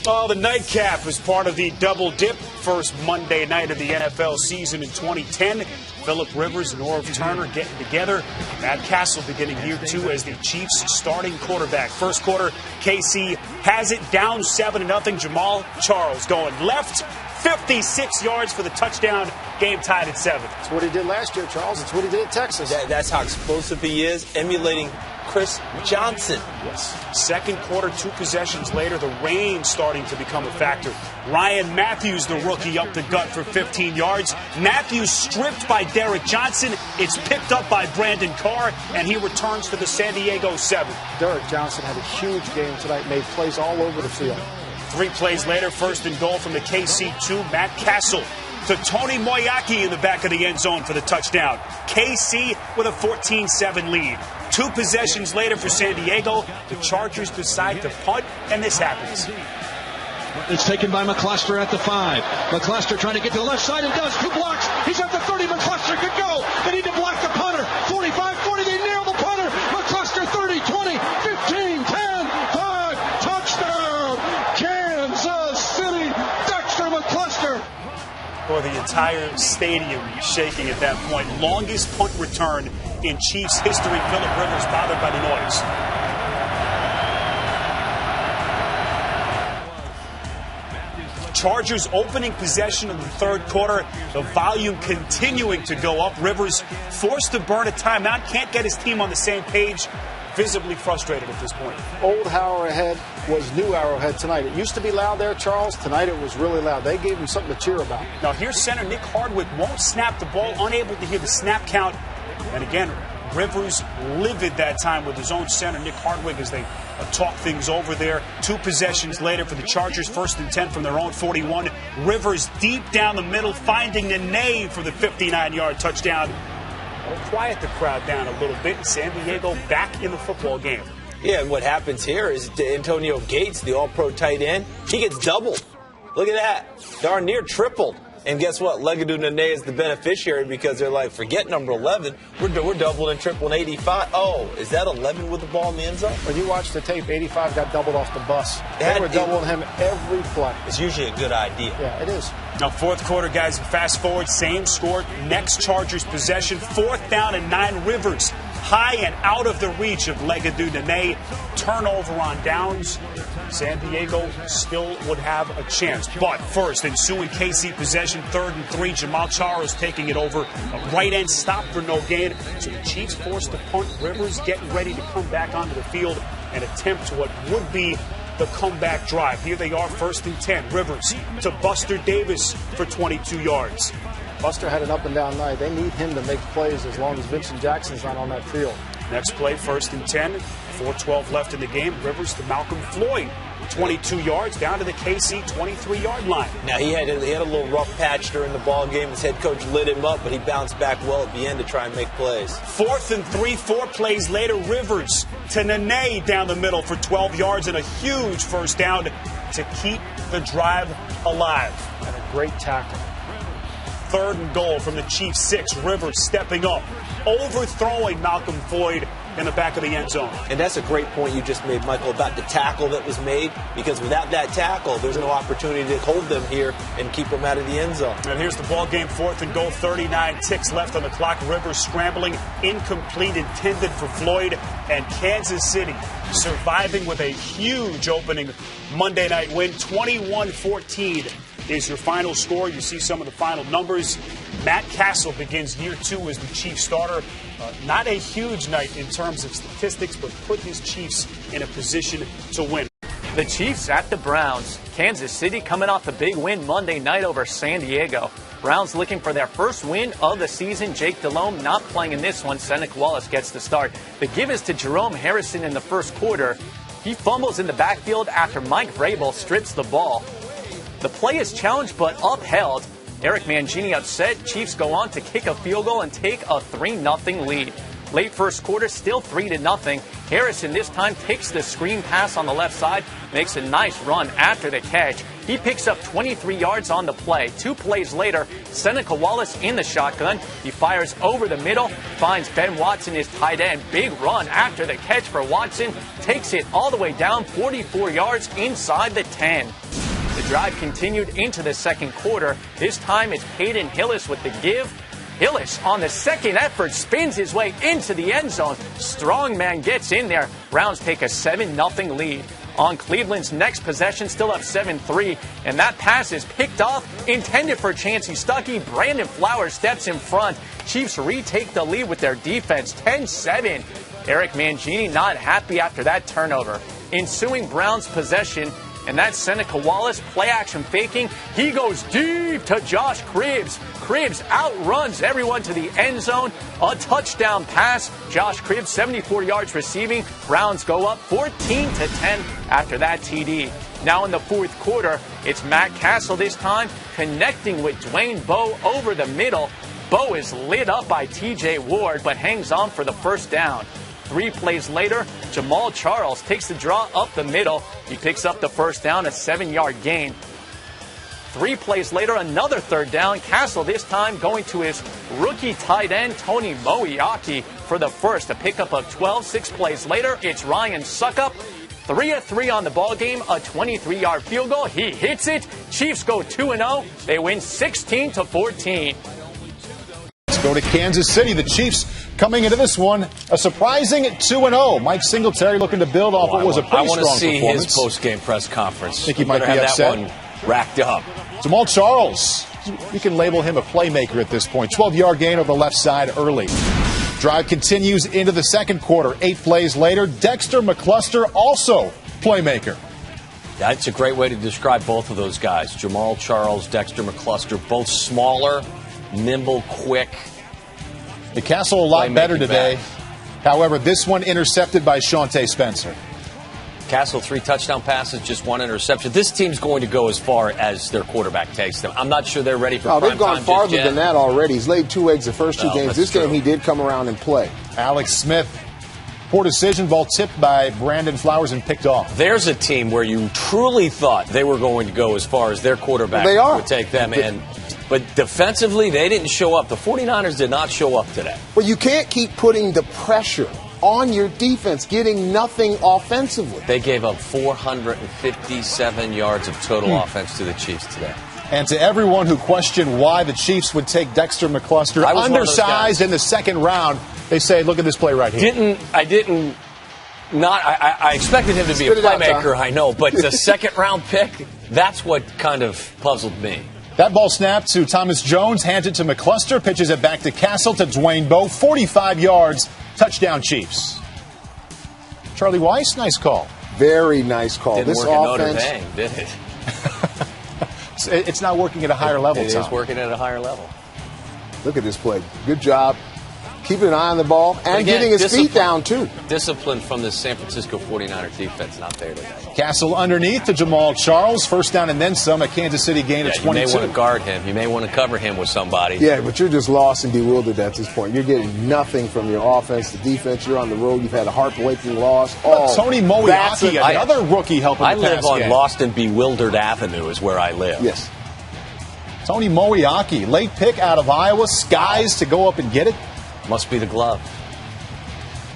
Well, the nightcap is part of the double dip. First Monday night of the NFL season in 2010. Phillip Rivers and Orv Turner getting together. Matt Castle beginning year 2 as the Chiefs' starting quarterback. First quarter, KC has it down 7-0. Jamal Charles going left, 56 yards for the touchdown. Game tied at 7. That's what he did last year, Charles. It's what he did at Texas. That's how explosive he is, emulating Chris Johnson. Yes. Second quarter, 2 possessions later, the rain starting to become a factor. Ryan Matthews, the rookie, up the gut for 15 yards. Matthews stripped by Derek Johnson. It's picked up by Brandon Carr, and he returns for the San Diego 7. Derek Johnson had a huge game tonight, made plays all over the field. 3 plays later, first and goal from the KC 2. Matt Castle to Tony Moyaki in the back of the end zone for the touchdown. KC with a 14-7 lead. 2 possessions later for San Diego, the Chargers decide to punt, and this happens. It's taken by McCluster at the 5. McCluster trying to get to the left side and does 2 blocks. He's at the 30. McCluster could go. They need to block the punter. 45, 40. They nail the punter. McCluster 30, 20, 15, 10, 5. Touchdown. Kansas City. Dexter McCluster. For the entire stadium shaking at that point. Longest punt return in Chiefs history. Phillip Rivers bothered by the noise. Chargers opening possession in the third quarter. The volume continuing to go up. Rivers forced to burn a timeout. Can't get his team on the same page. Visibly frustrated at this point. Old Arrowhead was new Arrowhead tonight. It used to be loud there, Charles. Tonight it was really loud. They gave him something to cheer about. Now here's center Nick Hardwick. Won't snap the ball. Unable to hear the snap count. And again, Rivers livid that time with his own center, Nick Hardwick, as they talk things over there. 2 possessions later for the Chargers, first and 10 from their own 41. Rivers deep down the middle, finding Nene for the 59-yard touchdown. We'll quiet the crowd down a little bit. San Diego back in the football game. Yeah, and what happens here is Antonio Gates, the all-pro tight end, he gets doubled. Look at that. Darn near tripled. And guess what? Legadou Nene is the beneficiary because they're like, forget number 11. We're doubling and tripling 85. Oh, is that 11 with the ball in the end zone? When you watch the tape, 85 got doubled off the bus. They were doubling him every play. It's usually a good idea. Yeah, it is. Now, fourth quarter, guys, fast forward, same score. Next Chargers possession, 4th down and 9. Rivers high and out of the reach of Legadou Nene. Turnover on downs. San Diego still would have a chance. But first, ensuing KC possession, 3rd and 3. Jamal Charles taking it over. A right end stop for no gain. So the Chiefs forced to punt. Rivers getting ready to come back onto the field and attempt what would be the comeback drive. Here they are, 1st and 10. Rivers to Buster Davis for 22 yards. Buster had an up-and-down night. They need him to make plays as long as Vincent Jackson's not on that field. Next play, 1st and 10. 4:12 left in the game. Rivers to Malcolm Floyd. 22 yards down to the KC 23-yard line. Now, he had a little rough patch during the ball game. His head coach lit him up, but he bounced back well at the end to try and make plays. 4th and 3, 4 plays later. Rivers to Nene down the middle for 12 yards and a huge first down to keep the drive alive. And a great tackle. 3rd and goal from the Chiefs 6. Rivers stepping up, overthrowing Malcolm Floyd in the back of the end zone. And that's a great point you just made, Michael, about the tackle that was made, because without that tackle, there's no opportunity to hold them here and keep them out of the end zone. And here's the ball game, 4th and goal, 39 ticks left on the clock. Rivers scrambling, incomplete, intended for Floyd, and Kansas City surviving with a huge opening Monday night win, 21-14. Is your final score. You see some of the final numbers. Matt Castle begins year 2 as the Chiefs starter. Not a huge night in terms of statistics, but put his Chiefs in a position to win. The Chiefs at the Browns. Kansas City coming off the big win Monday night over San Diego. Browns looking for their first win of the season. Jake Delhomme not playing in this one. Seneca Wallace gets the start. The give is to Jerome Harrison in the first quarter. He fumbles in the backfield after Mike Vrabel strips the ball. The play is challenged but upheld. Eric Mangini upset. Chiefs go on to kick a field goal and take a 3-0 lead. Late first quarter, still 3-0. Harrison this time takes the screen pass on the left side, makes a nice run after the catch. He picks up 23 yards on the play. 2 plays later, Seneca Wallace in the shotgun. He fires over the middle, finds Ben Watson, his tight end. Big run after the catch for Watson. Takes it all the way down 44 yards inside the 10. The drive continued into the second quarter. This time it's Peyton Hillis with the give. Hillis on the second effort spins his way into the end zone. Strongman gets in there. Browns take a 7-0 lead. On Cleveland's next possession, still up 7-3, and that pass is picked off, intended for Chancey Stuckey. Brandon Flowers steps in front. Chiefs retake the lead with their defense, 10-7. Eric Mangini not happy after that turnover. Ensuing Browns possession, and that's Seneca Wallace play-action faking. He goes deep to Josh Cribbs. Cribbs outruns everyone to the end zone. A touchdown pass. Josh Cribbs, 74 yards receiving. Browns go up 14-10 after that TD. Now in the fourth quarter, it's Matt Castle this time, connecting with Dwayne Bowe over the middle. Bowe is lit up by TJ Ward, but hangs on for the first down. 3 plays later, Jamal Charles takes the draw up the middle. He picks up the first down, a 7-yard gain. 3 plays later, another third down. Castle this time going to his rookie tight end, Tony Moeaki, for the first, a pickup of 12. 6 plays later, it's Ryan Suckup. 3 of 3 on the ball game, a 23-yard field goal. He hits it. Chiefs go 2-0. They win 16-14. Let's go to Kansas City. The Chiefs coming into this one, a surprising 2-0. Mike Singletary looking to build off what was a pretty strong performance. I want to see his post-game press conference. I think he might be upset. That one racked up. Jamal Charles, you can label him a playmaker at this point. 12-yard gain over the left side early. Drive continues into the second quarter. 8 plays later, Dexter McCluster also playmaker. That's a great way to describe both of those guys. Jamal Charles, Dexter McCluster, both smaller, nimble, quick. The Castle a lot better today. However, this one intercepted by Shawntae Spencer. Castle, 3 touchdown passes, just 1 interception. This team's going to go as far as their quarterback takes them. I'm not sure they're ready for prime time. They've gone farther than that already. He's laid 2 eggs the first 2 games. This game he did come around and play. Alex Smith, poor decision, ball tipped by Brandon Flowers and picked off. There's a team where you truly thought they were going to go as far as their quarterback would take them in. But defensively, they didn't show up. The 49ers did not show up today. Well, you can't keep putting the pressure on your defense, getting nothing offensively. They gave up 457 yards of total offense to the Chiefs today. And to everyone who questioned why the Chiefs would take Dexter McCluster, undersized in the second round, they say, look at this play right here. I expected him to be a playmaker, I know, but the second round pick, that's what kind of puzzled me. That ball snapped to Thomas Jones, hands it to McCluster, pitches it back to Castle to Dwayne Bowe, 45 yards, touchdown Chiefs. Charlie Weiss, nice call. Very nice call. Didn't this work offense, at Notre Dame, did it? It's not working at a higher level, It is working at a higher level. Look at this play. Good job. Keeping an eye on the ball and getting his feet down, too. Discipline from the San Francisco 49er defense, not there today. Castle underneath to Jamal Charles. First down and then some. A Kansas City gain of 22. You may want to guard him. You may want to cover him with somebody. Yeah, but you're just lost and bewildered at this point. You're getting nothing from your offense, the defense. You're on the road. You've had a heartbreaking loss. Tony Moeaki, another rookie helping the pass I live on game. Lost and Bewildered Avenue is where I live. Yes. Tony Moeaki, late pick out of Iowa. Skies to go up and get it. Must be the glove.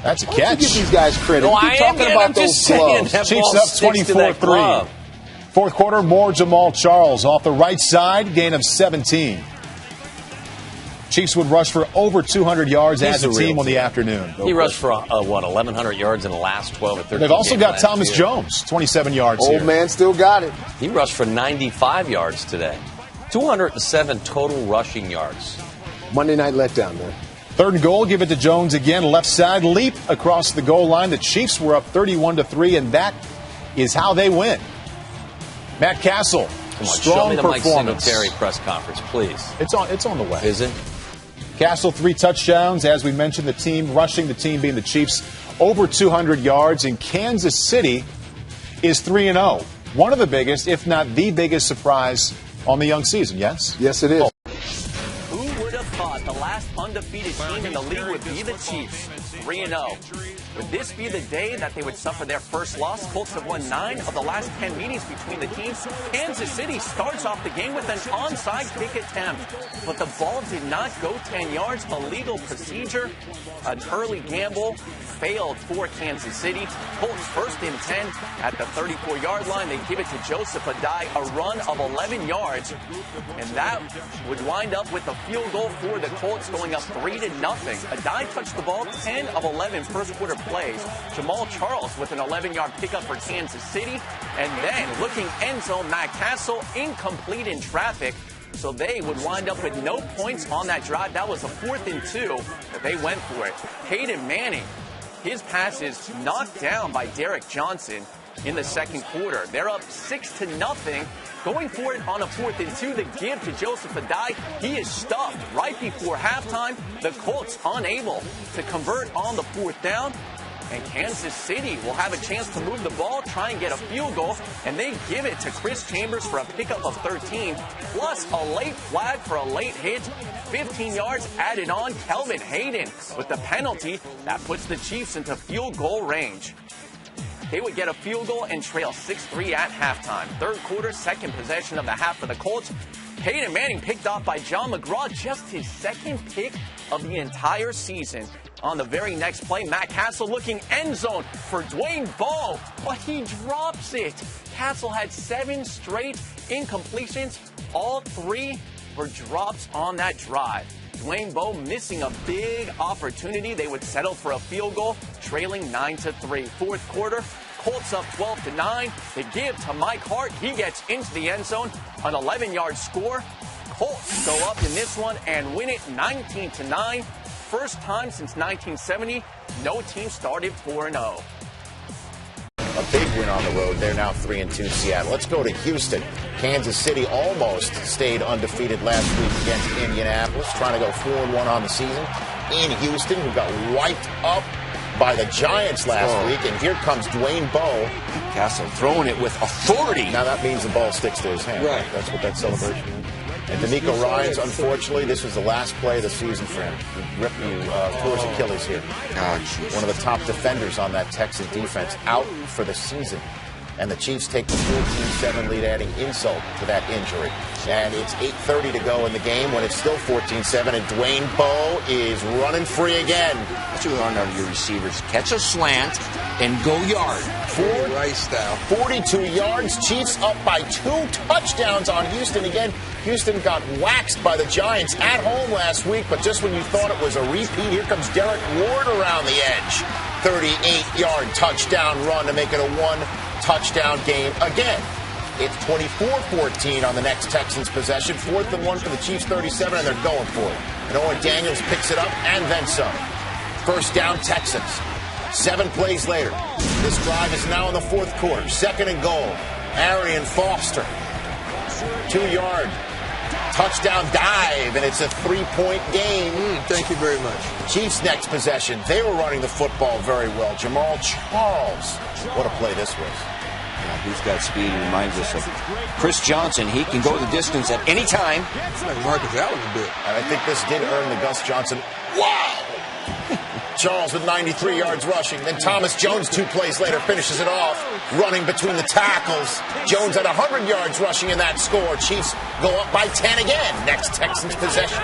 That's a Why catch. don't you give these guys credit? No, Keep talking about those gloves. Chiefs up 24-3. Fourth quarter, more Jamal Charles off the right side, gain of 17. Chiefs would rush for over 200 yards as a team on the afternoon. He rushed for, 1,100 yards in the last 12 or 13 They've also got Thomas year. Jones, 27 yards here. Old man still got it. He rushed for 95 yards today. 207 total rushing yards. Monday night letdown, man. Third and goal, give it to Jones again. Left side leap across the goal line. The Chiefs were up 31-3, and that is how they win. Matt Castle, Come on, strong show me the performance. Mike Singletary press conference, please. It's on the way. Is it? Castle, 3 touchdowns. As we mentioned, the team rushing, the team being the Chiefs, over 200 yards. And Kansas City is 3-0. One of the biggest, if not the biggest surprise on the young season, yes? Yes, it is. Who would have thought the last undefeated team in the league would be the Chiefs, 3-0. Would this be the day that they would suffer their first loss? Colts have won 9 of the last 10 meetings between the teams. Kansas City starts off the game with an onside kick attempt, but the ball did not go 10 yards. A legal procedure, an early gamble, failed for Kansas City. Colts first and 10 at the 34-yard line. They give it to Joseph Adai, a run of 11 yards, and that would wind up with a field goal for the Colts, going up 3-0. Adai touched the ball 10 of 11 first quarter plays. Jamal Charles with an 11-yard pickup for Kansas City, and then looking end zone, Matt Castle incomplete in traffic. So they would wind up with no points on that drive. That was a 4th and 2, but they went for it. Peyton Manning, his pass is knocked down by Derek Johnson in the second quarter. They're up 6-0, going for it on a 4th and 2. The give to Joseph Adai. He is stuffed right before halftime. The Colts unable to convert on the 4th down. And Kansas City will have a chance to move the ball, try and get a field goal, and they give it to Chris Chambers for a pickup of 13, plus a late flag for a late hit. 15 yards added on. Kelvin Hayden with the penalty that puts the Chiefs into field goal range. They would get a field goal and trail 6-3 at halftime. Third quarter, second possession of the half for the Colts. Peyton Manning picked off by John McGraw, just his second pick of the entire season. On the very next play, Matt Castle looking end zone for Dwayne Bowe, but he drops it. Castle had 7 straight incompletions. All 3 were drops on that drive. Dwayne Bowe missing a big opportunity. They would settle for a field goal, trailing 9-3. Fourth quarter, Colts up 12-9. They give to Mike Hart. He gets into the end zone, an 11-yard score. Colts go up in this one and win it 19-9. First time since 1970, no team started 4-0. A big win on the road. They're now 3-2 Seattle. Let's go to Houston. Kansas City almost stayed undefeated last week against Indianapolis, trying to go 4-1 on the season. In Houston, who got wiped up by the Giants last week, and here comes Dwayne Bowe. Castle throwing it with authority. Now that means the ball sticks to his hand. Right. That's what that celebration is. And D'Amico Ryans, unfortunately, this was the last play of the season for him. He tore his Achilles here. One of the top defenders on that Texas defense, out for the season. And the Chiefs take the 14-7 lead, adding insult to that injury. And it's 8:30 to go in the game when it's still 14-7, and Dwayne Bowe is running free again. That's what we learned out of your receivers. Catch a slant and go yard. 42 yards. Chiefs up by 2 touchdowns on Houston again. Houston got waxed by the Giants at home last week, but just when you thought it was a repeat, here comes Derek Ward around the edge. 38-yard touchdown run to make it a 1-touchdown game again. It's 24-14 on the next Texans possession. 4th and 1 for the Chiefs, 37, and they're going for it. And Owen Daniels picks it up and then some. First down, Texans. 7 plays later. This drive is now in the 4th quarter. 2nd and goal. Arian Foster. 2-yard touchdown dive, and it's a 3-point game. Thank you very much. Chiefs' next possession. They were running the football very well. Jamal Charles. What a play this was. Yeah, he's got speed. He reminds us of Chris Johnson. He can go the distance at any time. Like Marcus Allen a bit. And I think this did earn the Gus Johnson. Wow! Charles with 93 yards rushing. Then Thomas Jones 2 plays later finishes it off, running between the tackles. Jones at 100 yards rushing in that score. Chiefs go up by 10 again. Next Texans possession.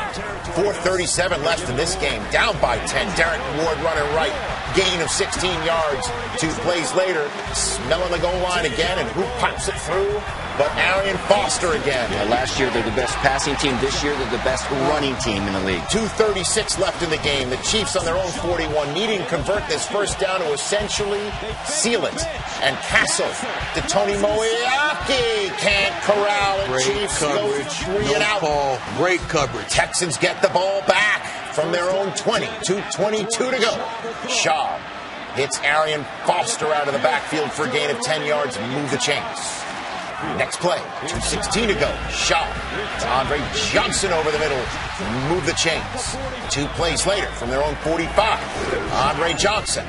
4:37 left in this game. Down by 10. Derek Ward running right. Gain of 16 yards. 2 plays later. Smelling the goal line again, and who pops it through? But Arian Foster again. Yeah, last year they're the best passing team. This year they're the best running team in the league. 2:36 left in the game. The Chiefs on their own 41, needing to convert this first down to essentially seal it. And Castle to Tony Moeaki. Can't corral it. Great Chiefs coverage. go 3 and out. Call. Great coverage. Texans get the ball back from their own 20. 2:22 to go. Shaw hits Arian Foster out of the backfield for a gain of 10 yards and move the chains. Next play, 2:16 to go. Shaw to Andre Johnson over the middle. Move the chains. 2 plays later from their own 45. Andre Johnson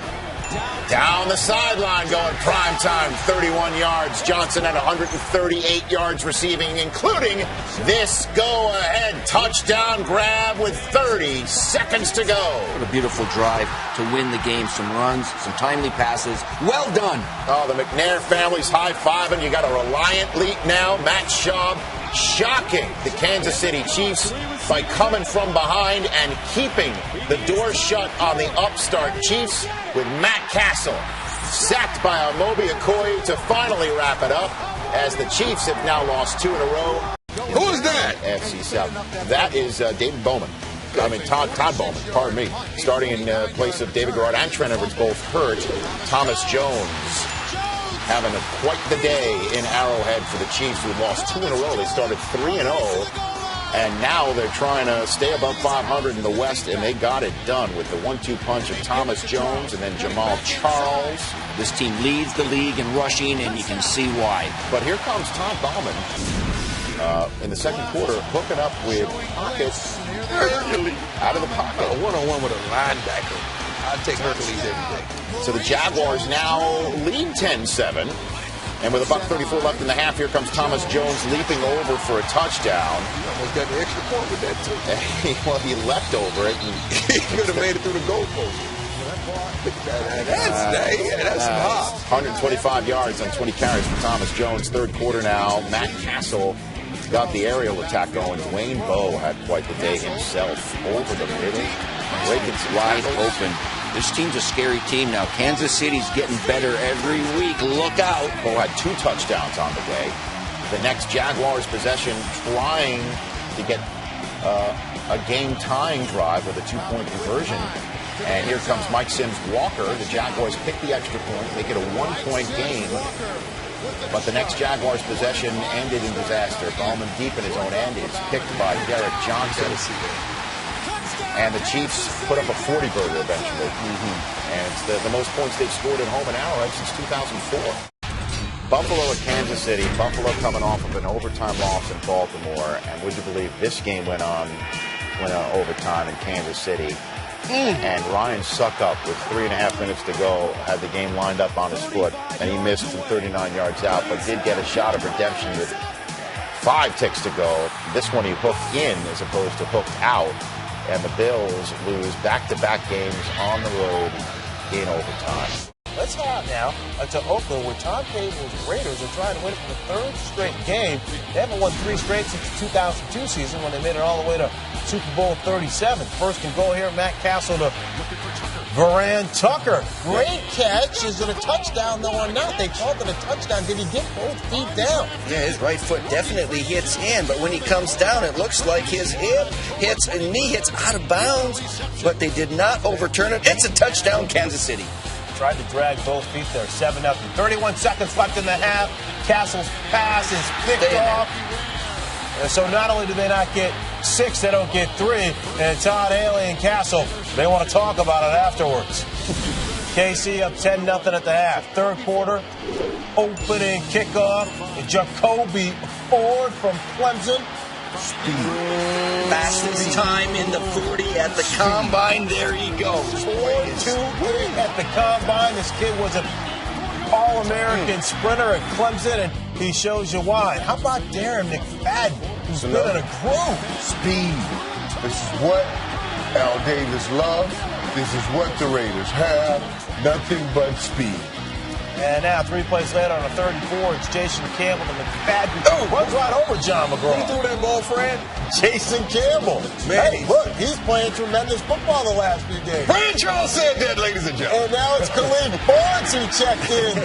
Down the sideline going prime time, 31 yards. Johnson at 138 yards receiving, including this go-ahead touchdown grab with 30 seconds to go. What a beautiful drive to win the game. Some runs, some timely passes. Well done. Oh, the McNair family's high-fiving. You got a reliant lead now. Matt Schaub shocking the Kansas City Chiefs by coming from behind and keeping the door shut on the upstart Chiefs with Matt Castle sacked by Amobi Okoye to finally wrap it up as the Chiefs have now lost 2 in a row. Who is that? AFC South. That is David Bowman. Todd Bowman, pardon me. Starting in place of David Garrard and Trent Edwards, both hurt. Thomas Jones having quite the day in Arrowhead for the Chiefs, who lost 2 in a row. They started 3-0, and now they're trying to stay above 500 in the West, and they got it done with the 1-2 punch of Thomas Jones and then Jamal Charles. This team leads the league in rushing, and you can see why. But here comes Todd Bowman in the second quarter, hooking up with pockets out of the pocket. A one-on-one with a linebacker. I'd take Hercules every day. So the Jaguars now lead 10-7. And with $1:34 left in the half, here comes Thomas Jones leaping over for a touchdown. Almost got the extra point with that, too. Well, he leapt over it. And he could have made it through the goalpost. That's some hop. 125 yards on 20 carries for Thomas Jones. Third quarter now. Matt Castle got the aerial attack going. Dwayne Bowe had quite the day himself. Over the middle. Wake's wide open. This team's a scary team now. Kansas City's getting better every week. Look out. Bowe had 2 touchdowns on the day. The next Jaguars possession trying to get a game-tying drive with a 2-point conversion. And here comes Mike Sims-Walker. The Jaguars pick the extra point, make it a 1-point game. But the next Jaguars possession ended in disaster. Bowman deep in his own end is picked by Derek Johnson. And the Chiefs put up a 40-burger eventually. And it's the most points they've scored at home in Arrowhead since 2004. Buffalo at Kansas City. Buffalo coming off of an overtime loss in Baltimore. And would you believe this game went on overtime in Kansas City. And Ryan Suckup, with 3.5 minutes to go, had the game lined up on his foot. And he missed from 39 yards out, but did get a shot of redemption with 5 ticks to go. This one he hooked in as opposed to hooked out. And the Bills lose back-to-back games on the road in overtime. Let's hop now to Oakland, where Tom Cable's Raiders are trying to win it for the 3rd straight game. They haven't won 3 straight since the 2002 season when they made it all the way to Super Bowl 37. First and goal here, Matt Castle to Varan Tucker. Great catch. Is it a touchdown, though, or not? They called it a touchdown. Did he get both feet down? Yeah, his right foot definitely hits in, but when he comes down, it looks like his hip hits and knee hits out of bounds, but they did not overturn it. It's a touchdown, Kansas City. Tried to drag both feet there, 7-0. 31 seconds left in the half. Castle's pass is picked off. So not only do they not get 6, they don't get 3. And Todd Haley and Castle, they want to talk about it afterwards. KC up 10-0 at the half. Third quarter, opening kickoff. Jacoby Ford from Clemson. Fastest time in the 40 at the combine. There you go. 4.28 at the combine. This kid was an All-American sprinter at Clemson, and he shows you why. How about Darren McFadden, who's been in a groove? Speed. This is what Al Davis loves. This is what the Raiders have. Nothing but speed. And now, 3 plays later on a 3rd and 4, it's Jason Campbell to McFadden. Runs right over John McGraw. Who threw that ball, Fran? Jason Campbell. Man, hey, look, he's playing tremendous football the last few days. Fran Charles said that, ladies and gentlemen. And now it's Khalif Barnes who checked in.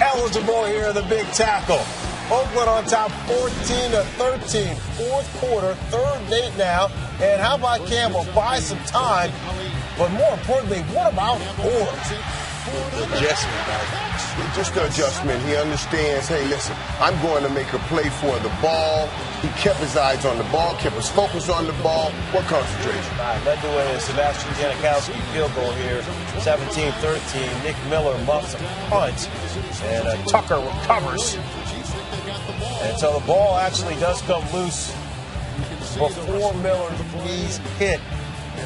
Eligible here, the big tackle. Oakland on top 14-13. Fourth quarter, 3rd and 8 now. And how about Campbell? Buy some time. But more importantly, what about Ford? Adjustment, just the adjustment. He understands, hey, listen, I'm going to make a play for the ball. He kept his eyes on the ball, kept his focus on the ball. What concentration? Led the way to Sebastian Janikowski, field goal here, 17-13. Nick Miller muffs a punt, and Tucker recovers. And so the ball actually does come loose before Miller's knees hit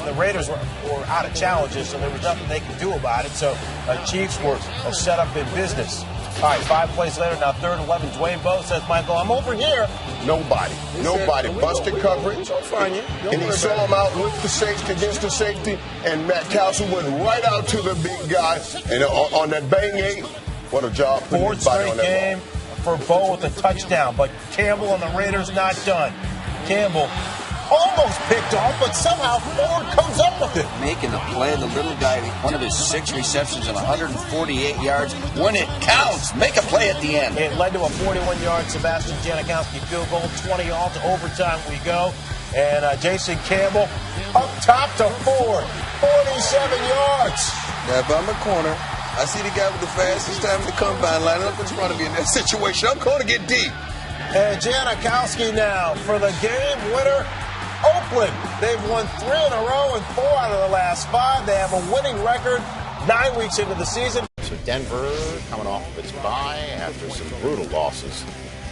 and the Raiders were out of challenges, so there was nothing they could do about it. So Chiefs were set up in business. All right, 5 plays later, now 3rd and 11. Dwayne Bowe says, Michael, I'm over here. Nobody busted coverage. Don't find you. And he saw him out with the safety, against the safety, and Matt Castle went right out to the big guy. And on that bang eight, what a job putting his body on that game ball. For Bowe with a touchdown, but Campbell and the Raiders not done. Campbell almost picked off, but somehow Ford comes up with it. Making a play, the little guy, one of his 6 receptions and 148 yards. When it counts, make a play at the end. It led to a 41-yard Sebastian Janikowski field goal. 20 all to overtime we go. And Jason Campbell up top to Ford. 47 yards. Now, if I'm a corner, I see the guy with the fastest time in the combine lining up in front of me in that situation. I'm going to get deep. And Janikowski now for the game winner. Oakland, they've won 3 in a row and 4 out of the last 5. They have a winning record 9 weeks into the season. So Denver coming off of its bye after some brutal losses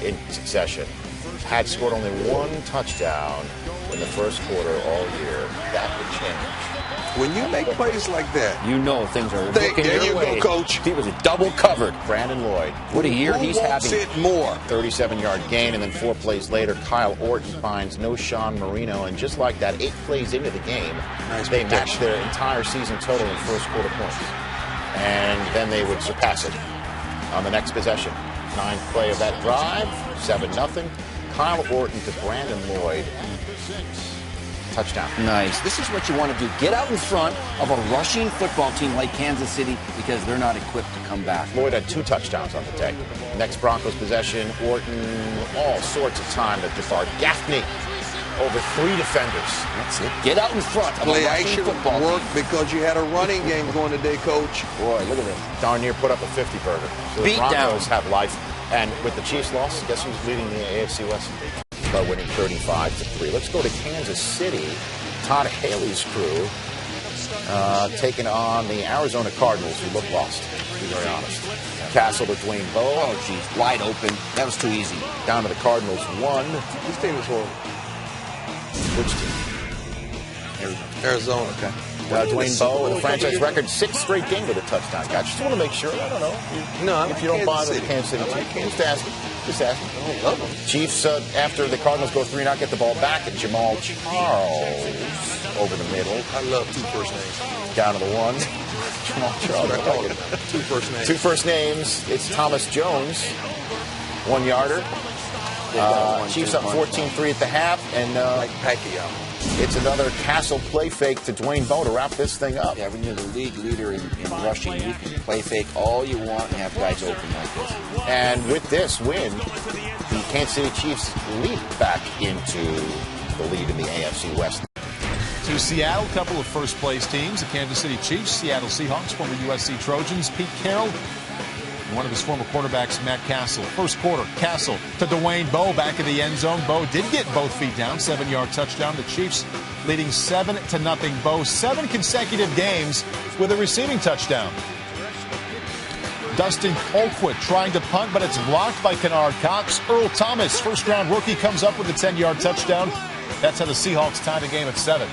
in succession. Had scored only 1 touchdown in the first quarter all year. That would change. When you make plays like that, you know things are looking there your you way. Go, Coach. He was double covered. Brandon Lloyd. What a year Who he's wants having. It more. 37-yard gain, and then 4 plays later, Kyle Orton finds no Sean Marino, and just like that, 8 plays into the game, they matched their entire season total in first quarter points. And then they would surpass it on the next possession. 9th play of that drive, 7-0. Kyle Orton to Brandon Lloyd. Touchdown. Nice. This is what you want to do. Get out in front of a rushing football team like Kansas City because they're not equipped to come back. Lloyd had 2 touchdowns on the day. Next Broncos possession, Orton, all sorts of time to Jafar Gaffney over 3 defenders. That's it. Get out in front of Play a rushing action football work team. because you had a running game going today, Coach. Boy, look at this. Darn near put up a 50-burger. So Beat the Broncos down. have life. And with the Chiefs loss, guess who's leading the AFC West? By winning 35-3. Let's go to Kansas City. Todd Haley's crew taking on the Arizona Cardinals, who look lost, to be very honest. Castle to Dwayne Bowe. Oh, geez. Wide open. That was too easy. Down to the Cardinals, 1. This team is horrible. Which team? Arizona. Okay. Dwayne Bowe with a franchise record, 6th straight game with a touchdown catch. Just want to make sure. I don't know. If you don't bother the Kansas City team, just ask him. Just ask him. I love them. Chiefs, after the Cardinals go 3-0, get the ball back, and Jamal Charles over the middle. I love 2 first names. Down to the 1. Jamal Charles. 2 first names. 2 first names. It's Thomas Jones, 1-yarder. Chiefs up 14-3 at the half, and like Pacquiao. It's another Castle play fake to Dwayne Bowe to wrap this thing up. Yeah, when you're the league leader in rushing, you can play fake all you want and have guys open like this. And with this win, the Kansas City Chiefs leap back into the lead in the AFC West. To Seattle, couple of first-place teams, the Kansas City Chiefs, Seattle Seahawks, former USC Trojans, Pete Carroll, and one of his former quarterbacks, Matt Castle. First quarter, Castle to Dwayne Bowe back in the end zone. Bowe did get both feet down, 7-yard touchdown. The Chiefs leading 7-0. Bowe, 7 consecutive games with a receiving touchdown. Dustin Colquitt trying to punt, but it's blocked by Kennard Cox. Earl Thomas, first-round rookie, comes up with a 10-yard touchdown. That's how the Seahawks tie the game at 7.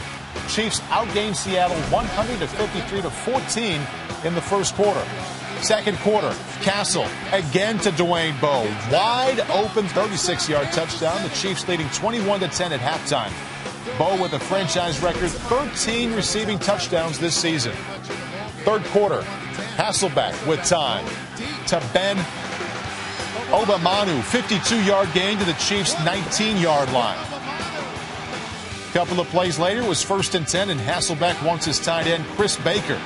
Chiefs outgained Seattle 153-14 in the first quarter. Second quarter, Castle again to Dwayne Bowe. Wide open 36-yard touchdown. The Chiefs leading 21-10 at halftime. Bowe with a franchise record 13 receiving touchdowns this season. Third quarter, Hasselbeck with time to Ben Obamanu. 52-yard gain to the Chiefs' 19-yard line. Couple of plays later was 1st and 10, and Hasselbeck wants his tight end, Chris Baker,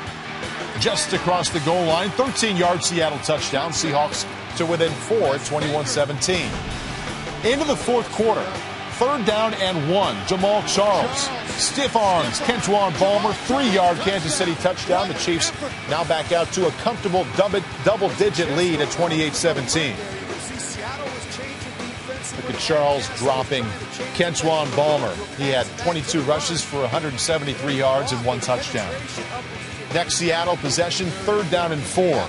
just across the goal line. 13-yard Seattle touchdown. Seahawks to within 4 at 21-17. Into the fourth quarter. 3rd down and 1. Jamal Charles. Stiff arms. Kentuan Balmer. 3-yard Kansas City touchdown. The Chiefs now back out to a comfortable double-digit lead at 28-17. Look at Charles dropping Kentuan Balmer. He had 22 rushes for 173 yards and 1 touchdown. Next Seattle possession, 3rd down and 4.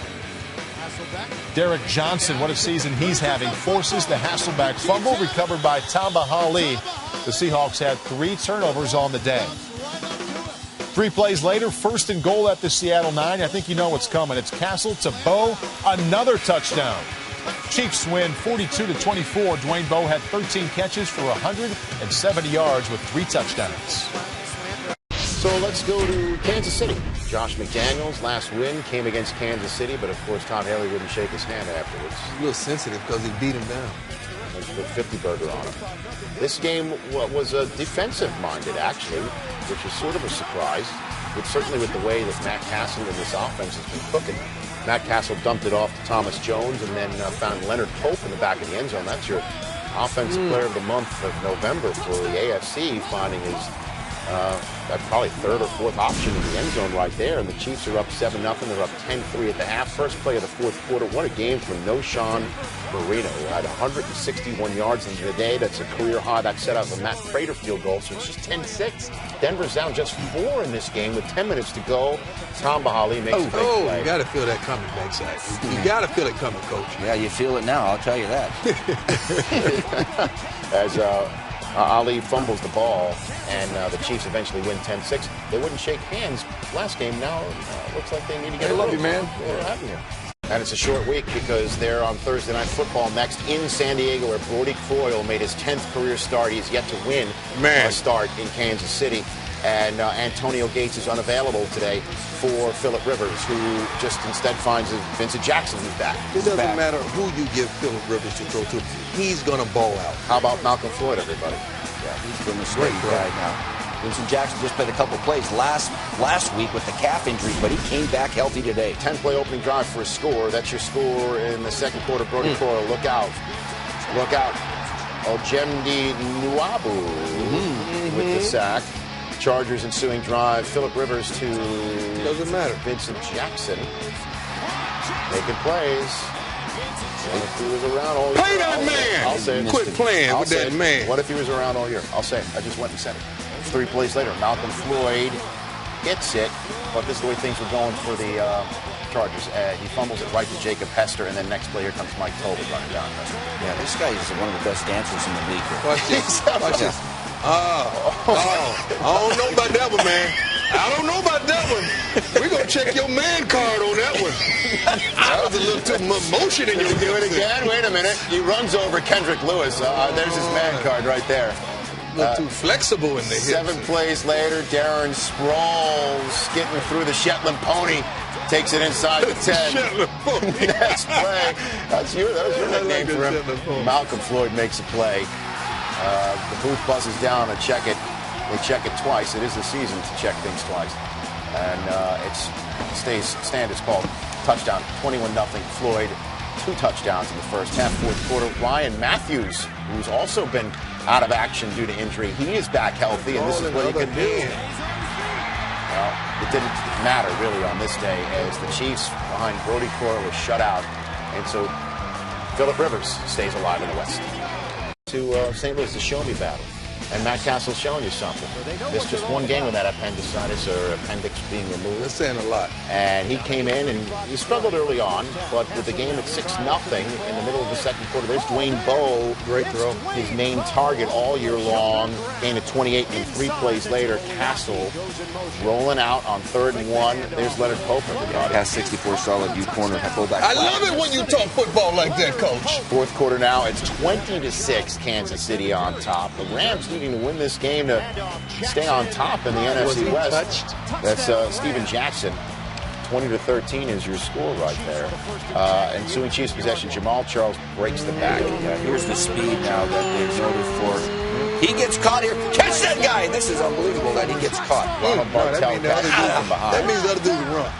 Derek Johnson, what a season he's having, forces the Hasselbeck fumble, recovered by Tamba Hali. The Seahawks had 3 turnovers on the day. 3 plays later, 1st and goal at the Seattle 9. I think you know what's coming. It's Castle to Bowe, another touchdown. Chiefs win 42-24. Dwayne Bowe had 13 catches for 170 yards with 3 touchdowns. So let's go to Kansas City. Josh McDaniels' last win came against Kansas City, but of course Tom Haley wouldn't shake his hand afterwards. A little sensitive because he beat him down. Let's put 50 burger on him. This game was defensive-minded, actually, which is sort of a surprise. But certainly with the way that Matt Castle and this offense has been cooking. Matt Castle dumped it off to Thomas Jones and then found Leonard Pope in the back of the end zone. That's your offensive player of the month of November for the AFC, finding his probably 3rd or 4th option in the end zone right there. And the Chiefs are up 7-0. They're up 10-3 at the half. First play of the 4th quarter. What a game from Noshawn Marino, who had 161 yards in the day. That's a career high. That set up a Matt Prater field goal, so it's just 10-6. Denver's down just 4 in this game with 10 minutes to go. Tom Bahali makes a big play. You got to feel that coming backside. You got to feel it coming, Coach. Yeah, you feel it now, I'll tell you that. As Ali fumbles the ball, and the Chiefs eventually win 10-6. They wouldn't shake hands last game. Now looks like they need to get I love you, man. We're having you. And it's a short week because they're on Thursday Night Football next in San Diego, where Brody Croyle made his 10th career start. He's yet to win a start in Kansas City. And Antonio Gates is unavailable today for Phillip Rivers, who just instead finds Vincent Jackson, who's back. It doesn't matter who you give Phillip Rivers to throw to. He's going to ball out. How about Malcolm Floyd, everybody? Yeah, he's been a great guy now. Vincent Jackson just played a couple plays last week with the calf injury, but he came back healthy today. 10-play opening drive for a score. That's your score in the second quarter. Brody Croyle, look out. Look out. Ojemdi Nwabu with the sack. Chargers ensuing drive. Phillip Rivers to doesn't matter. Vincent Jackson making plays. What if he was around all year? Play that man! I'll say it. Quit playing with that man. What if he was around all year? I'll say it. I just went and said it. 3 plays later, Malcolm Floyd gets it, but this is the way things were going for the Chargers. He fumbles it right to Jacob Hester, and then next play, here comes Mike Tobin running down. Yeah, this guy is one of the best dancers in the league. Watch this. Watch this. I don't know about that one, man. I don't know about that one. We're going to check your man card on that one. That was a little too much motion in your do it again? Wait a minute. He runs over Kendrick Lewis. There's his man card right there. A little too flexible in the hips. 7 plays later, Darren Sproles getting through the Shetland pony. Takes it inside the 10. Next play. That was your nickname for him. Malcolm Floyd makes a play. The booth buzzes down and check it. They check it twice. It is the season to check things twice. And it's called touchdown. 21-0 Floyd. 2 touchdowns in the first half. 4th quarter. Ryan Matthews, who's also been out of action due to injury. He is back healthy, and this is what he could do. Well, it didn't matter really on this day, as the Chiefs behind Brody Croyle was shut out, and so Phillip Rivers stays alive in the West. To St. Louis, the Show Me battle. And Matt Castle's showing you something. There's just one game with that appendicitis or appendix being removed. That's saying a lot. And he came in and he struggled early on, but with the game at 6-0 in the middle of the second quarter, there's Dwayne Bowe. Great throw. His main target all year long. Gain of 28 and 3 plays later. Castle rolling out on 3rd and 1. There's Leonard Pope. Past 64 solid U corner fullback. I love it when you talk football like that, Coach. 4th quarter now. It's 20-6. Kansas City on top. The Rams needing to win this game to stay on top in the NFC West. That's Steven Jackson. 20-13 is your score right there. Ensuing Chiefs possession, Jamal Charles breaks the back. Yeah, here's the speed now that they've noted for. He gets caught here. Catch that guy! This is unbelievable that he gets caught. That means the other dude run.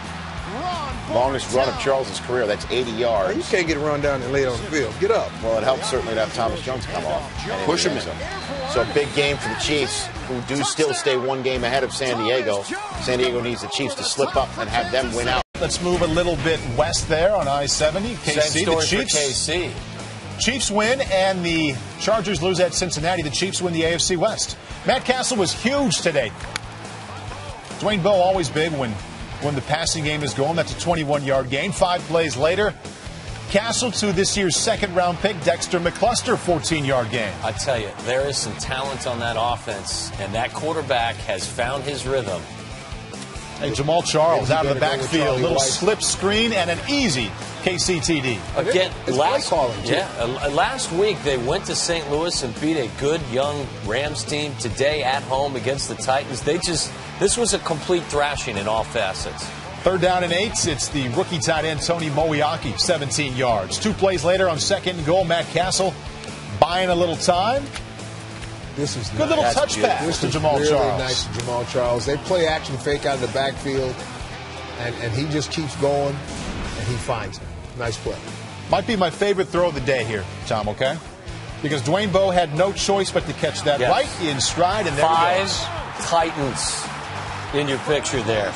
Longest run of Charles' career. That's 80 yards. You can't get run down and lay it on the field. Get up. Well, it helps certainly to have Thomas Jones come off. Push him in. So a big game for the Chiefs, who do still stay 1 game ahead of San Diego. San Diego needs the Chiefs to slip up and have them win out. Let's move a little bit west there on I-70. KC, Same story the Chiefs. for KC. Chiefs win and the Chargers lose at Cincinnati. The Chiefs win the AFC West. Matt Castle was huge today. Dwayne Bowe always big when the passing game is going. That's a 21-yard gain. 5 plays later, Castle to this year's 2nd-round pick, Dexter McCluster, 14-yard gain. I tell you, there is some talent on that offense, and that quarterback has found his rhythm. Hey, Jamal Charles out of the backfield. Little slip screen and an easy KCTD. Again, last week they went to St. Louis and beat a good young Rams team. Today at home against the Titans, this was a complete thrashing in all facets. 3rd down and 8. It's the rookie tight end Tony Moeaki, 17 yards. 2 plays later on 2nd and goal, Matt Castle buying a little time. This is good little touch pass to Jamal really Charles. Nice to Jamal Charles. They play action fake out of the backfield, and he just keeps going, and he finds him. Nice play. Might be my favorite throw of the day here, Tom, okay? Because Dwayne Bowe had no choice but to catch that right in stride, and there 5 Titans in your picture there.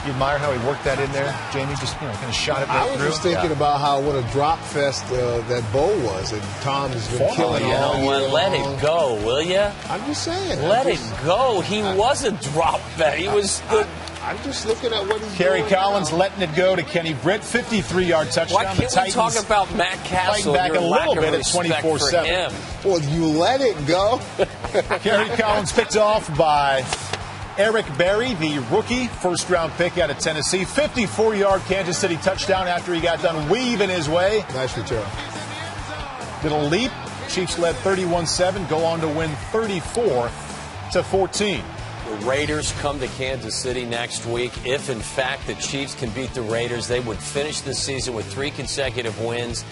You admire how he worked that in there, Jamie? Just, kind of shot it right through. I was just thinking about what a drop fest that Bowe was, and Tom has been killing it all year long. Let it go, will you? I'm just saying. Let it go. He was a drop fest. He was the... I'm just looking at what he's Kerry doing Collins now. letting it go to Kenny Britt, 53-yard touchdown. Why can't we talk about Matt Castle? Fighting back a little bit at 24-7. Well, you let it go. Kerry Collins picked off by Eric Berry, the rookie, first-round pick out of Tennessee. 54-yard Kansas City touchdown after he got done weaving his way. Nice return. Little leap. Chiefs led 31-7, go on to win 34-14. The Raiders come to Kansas City next week. If, in fact, the Chiefs can beat the Raiders, they would finish the season with 3 consecutive wins.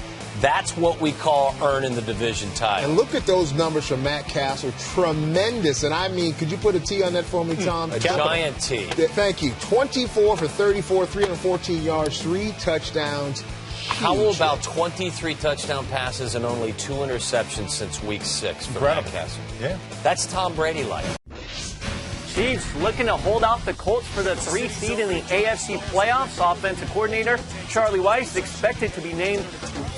That's what we call earning the division title. And look at those numbers from Matt Castle. Tremendous. And I mean, could you put a T on that for me, Tom? A giant T. Thank you. 24 for 34, 314 yards, 3 touchdowns. How about 23 touchdown passes and only 2 interceptions since week 6 for Matt Castle? Yeah. That's Tom Brady-like. Chiefs looking to hold off the Colts for the 3 seed in the AFC playoffs. Offensive coordinator Charlie Weiss expected to be named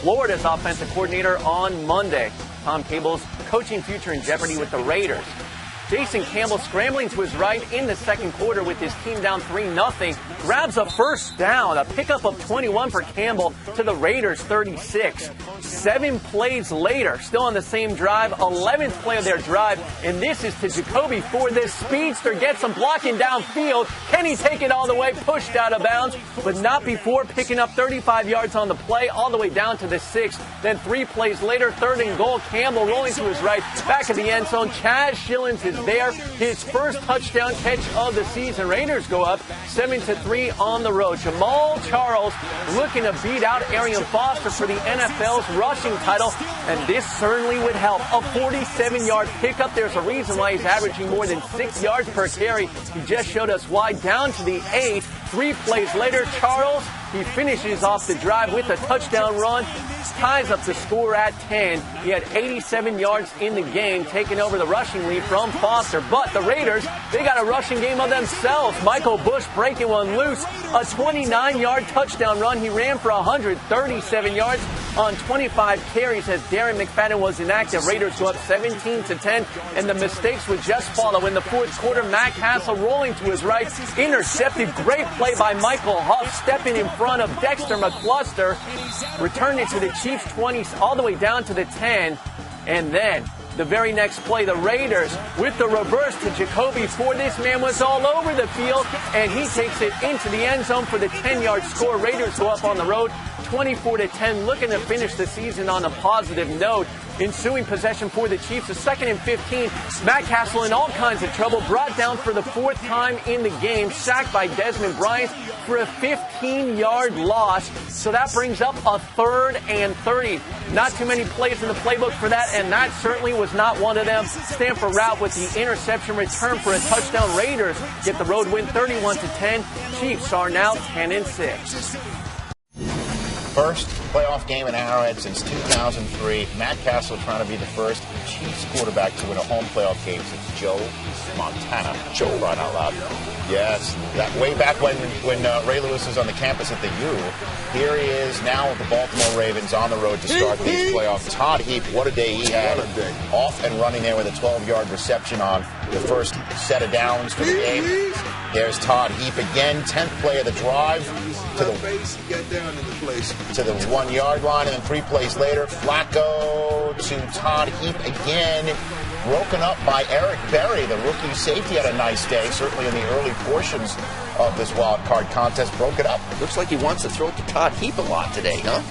Florida's offensive coordinator on Monday. Tom Cable's coaching future in jeopardy with the Raiders. Jason Campbell scrambling to his right in the second quarter with his team down 3-0. Grabs a first down, a pickup of 21 for Campbell to the Raiders 36. 7 plays later, still on the same drive, 11th play of their drive, and this is to Jacoby Ford. This speedster gets him blocking downfield. Can he take it all the way? Pushed out of bounds, but not before picking up 35 yards on the play, all the way down to the 6. Then 3 plays later, 3rd and goal. Campbell rolling to his right, back of the end zone. Chaz Schillens is there. His first touchdown catch of the season. Raiders go up 7-3 on the road. Jamal Charles looking to beat out Arian Foster for the NFL's rushing title, and this certainly would help. A 47-yard pickup. There's a reason why he's averaging more than 6 yards per carry. He just showed us why. Down to the 8. 3 plays later, Charles, he finishes off the drive with a touchdown run, ties up the score at 10. He had 87 yards in the game, taking over the rushing lead from Foster. But the Raiders, they got a rushing game of themselves. Michael Bush breaking one loose. A 29-yard touchdown run. He ran for 137 yards on 25 carries as Darren McFadden was inactive. Raiders go up 17-10, and the mistakes would just follow. In the 4th quarter, Matt Castle rolling to his right, intercepted. Great play by Michael Huff, stepping in front of Dexter McCluster, returned it to the Chiefs 20 all the way down to the 10, and then the very next play, the Raiders with the reverse to Jacoby Ford. This man was all over the field, and he takes it into the end zone for the 10-yard score. Raiders go up on the road 24-10, looking to finish the season on a positive note. Ensuing possession for the Chiefs, a 2nd and 15. Matt Castle in all kinds of trouble, brought down for the 4th time in the game, sacked by Desmond Bryant for a 15-yard loss. So that brings up a 3rd and 30. Not too many plays in the playbook for that, and that certainly was not one of them. Stanford route with the interception return for a touchdown. Raiders get the road win 31-10. Chiefs are now 10-6. First playoff game in Arrowhead since 2003. Matt Castle trying to be the first Chiefs quarterback to win a home playoff game since Joe Montana. Joe, right out loud. Yes, that way back when Ray Lewis was on the campus at the U. Here he is now with the Baltimore Ravens on the road to start these playoffs. Todd Heap, what a day he had. Off and running there with a 12-yard reception on the first set of downs for the game. There's Todd Heap again, 10th play of the drive. to the face, he got down in the place. To the 1 yard line, and then 3 plays later, Flacco to Todd Heap again. Broken up by Eric Berry, the rookie safety, had a nice day, certainly in the early portions of this wild card contest. Broke it up. Looks like he wants to throw it to Todd Heap a lot today, huh?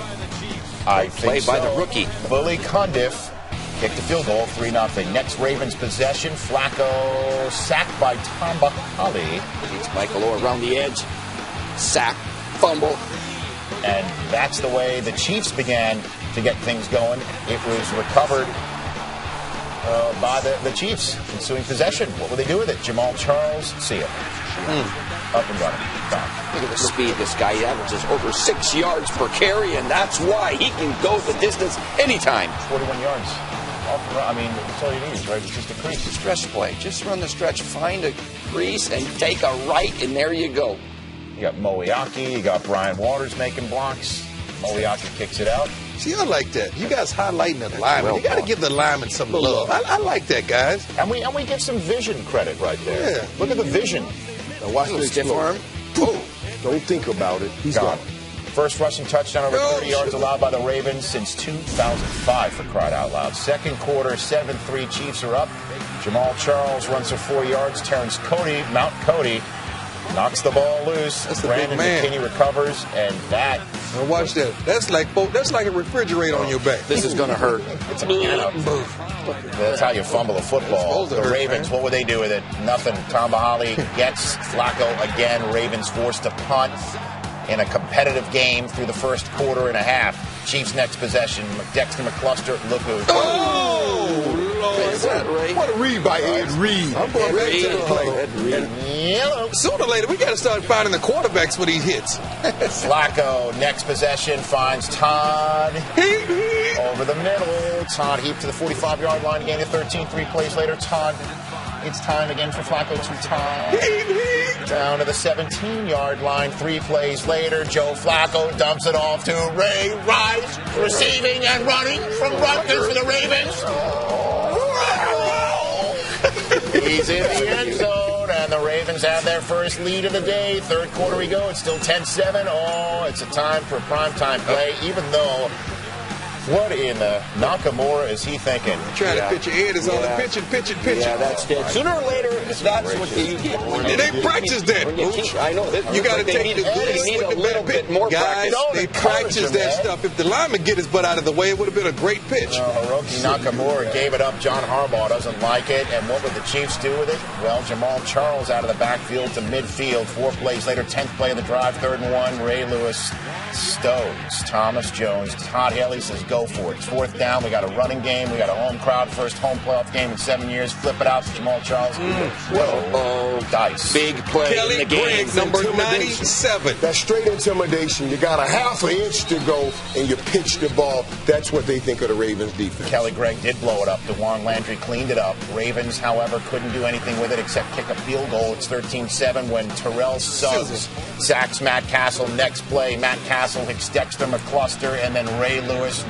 I Play think by so. the rookie. Bully Cundiff kicked the field goal, 3-0. Next Ravens possession, Flacco sacked by Tamba Hali. It's Michael Orr around the edge. Sack, fumble. And that's the way the Chiefs began to get things going. It was recovered by the Chiefs, ensuing possession. What will they do with it? Jamal Charles, see it. Up and running. Gone. Look at the speed. This guy averages over 6 yards per carry, and that's why he can go the distance anytime. 41 yards. I mean, that's all you need, right? It's just a crease. Stretch play. Just run the stretch, find a crease, and take a right, and there you go. You got Moeaki, you got Brian Waters making blocks. Moeaki kicks it out. See, I like that. You guys highlighting the lineman. You got to give the lineman some love. I like that, guys. And we get some vision credit right there. Yeah. Look at the vision. Now watch the Stiff arm. Oh, don't think about it. He's Gone. gone. First rushing touchdown over 30 yards allowed by the Ravens since 2005, for crying out loud. Second quarter, 7-3, Chiefs are up. Jamal Charles runs for 4 yards. Terrence Cody, Mount Cody, knocks the ball loose. That's a Brandon big man. McKinney recovers, and that. Now watch that. That's like a refrigerator on your back. This is going to hurt. It's a piano. That's how you fumble a football. The Ravens, what would they do with it? Nothing. Tom Bahali gets Flacco again. Ravens forced to punt in a competitive game through the first quarter and a half. Chiefs next possession. Dexter McCluster, look who. Is that right? What a read by Ed Reed. I'm going back to the play. Yellow. Sooner or later, we got to start finding the quarterbacks for these hits. Flacco, next possession, finds Todd over the middle. Todd Heap to the 45-yard line, gain of 13. 3 plays later, Todd. It's time again for Flacco to Todd. Down to the 17-yard line. 3 plays later, Joe Flacco dumps it off to Ray Rice, receiving and running from Rutgers for the Ravens. He's in the end zone, and the Ravens have their first lead of the day. Third quarter we go. It's still 10-7. Oh, it's a time for a primetime play, even though, what in the Nakamura is he thinking? Trying to pitch your head is on the pitching. Yeah, that's dead. Sooner or later, that's what you get. They practice that. I know. You got to take the good You need a with the little bad bit pitch. more Guys, practice. they practice that stuff. If the lineman get his butt out of the way, it would have been a great pitch. Hiroki Nakamura gave it up. John Harbaugh doesn't like it. And what would the Chiefs do with it? Well, Jamal Charles out of the backfield to midfield. 4 plays later, 10th play of the drive, 3rd and 1. Ray Lewis stows Thomas Jones. Todd Haley says go for it. It's 4th down. We got a running game. We got a home crowd. First home playoff game in 7 years. Flip it out to Jamal Charles. Whoa. Dice. Big play Kelly in the game. Grigg, number 97. That's straight intimidation. You got a half an inch to go, and you pitch the ball. That's what they think of the Ravens defense. Kelly Gregg did blow it up. DeJuan Landry cleaned it up. Ravens, however, couldn't do anything with it except kick a field goal. It's 13-7 when Terrell Suggs sacks Matt Castle. Next play, Matt Castle hits Dexter McCluster, and then Ray Lewis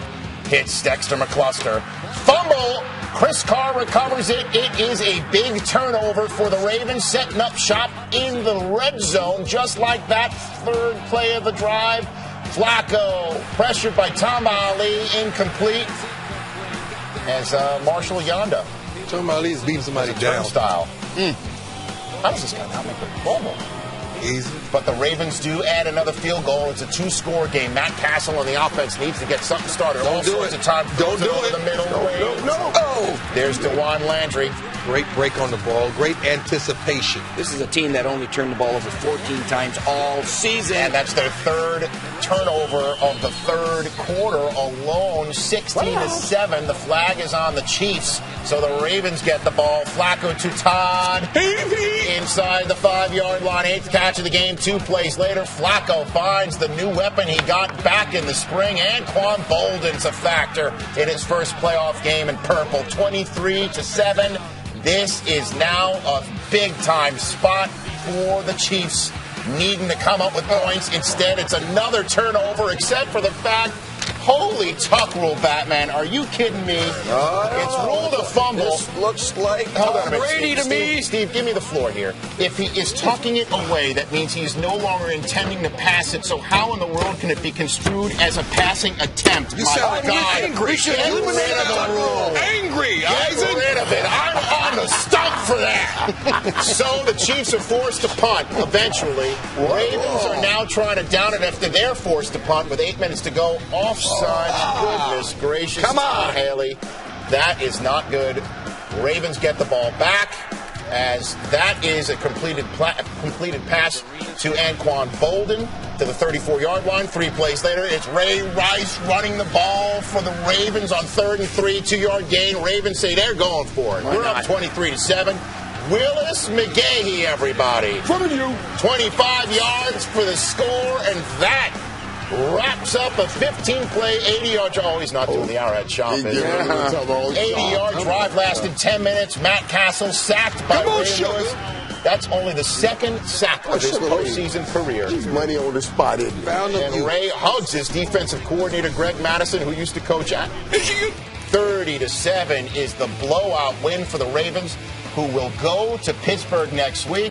hits Dexter McCluster. Fumble! Chris Carr recovers it. It is a big turnover for the Ravens, setting up shop in the red zone, just like that. 3rd play of the drive. Flacco, pressured by Tom Ali, incomplete. As Marshall Yonda. Tom Ali's beating somebody down. Style. How does this guy not make a fumble? Easy. But the Ravens do add another field goal. It's a 2-score game. Matt Castle on the offense needs to get something started. Don't do it. Don't do it. The middle No. Oh, there's DeJuan Landry. Great break on the ball. Great anticipation. This is a team that only turned the ball over 14 times all season. And that's their 3rd turnover of the 3rd quarter alone. 16-7. The flag is on the Chiefs. So the Ravens get the ball. Flacco to Todd. Inside the 5-yard line. 8th catch of the game. 2 plays later. Flacco finds the new weapon he got back in the spring. Anquan Bolden's a factor in his first playoff game in purple. 23-7. This is now a big-time spot for the Chiefs, needing to come up with points. Instead, it's another turnover, except for the fact Holy tuck rule, Batman. Are you kidding me? It's ruled a fumble. This looks like Hold on a minute, Brady to me. Steve, give me the floor here. If he is tucking it away, that means he's no longer intending to pass it. So how in the world can it be construed as a passing attempt? You sound angry. Get rid of the rule. Angry, Get rid of it. I'm on the stump for that. So the Chiefs are forced to punt eventually. Ravens are now trying to down it after they're forced to punt with 8 minutes to go. Offside. Goodness gracious. Come on, Haley. That is not good. Ravens get the ball back as that is a completed pass to Anquan Bolden to the 34-yard line. 3 plays later, it's Ray Rice running the ball for the Ravens on 3rd and 3, 2-yard gain. Ravens say they're going for it. We're up 23-7. Willis McGahee, everybody. 25 yards for the score, and that wraps up a 15-play, 80-yard drive. Oh, he's not doing the Arrowhead shop. 80-yard drive lasted 10 minutes. Matt Castle sacked by Ray Lewis. That's only the second sack of his postseason career. He's money on the spot, isn't he? And Ray hugs his defensive coordinator, Greg Madison, who used to coach at. 30-7 is the blowout win for the Ravens, who will go to Pittsburgh next week.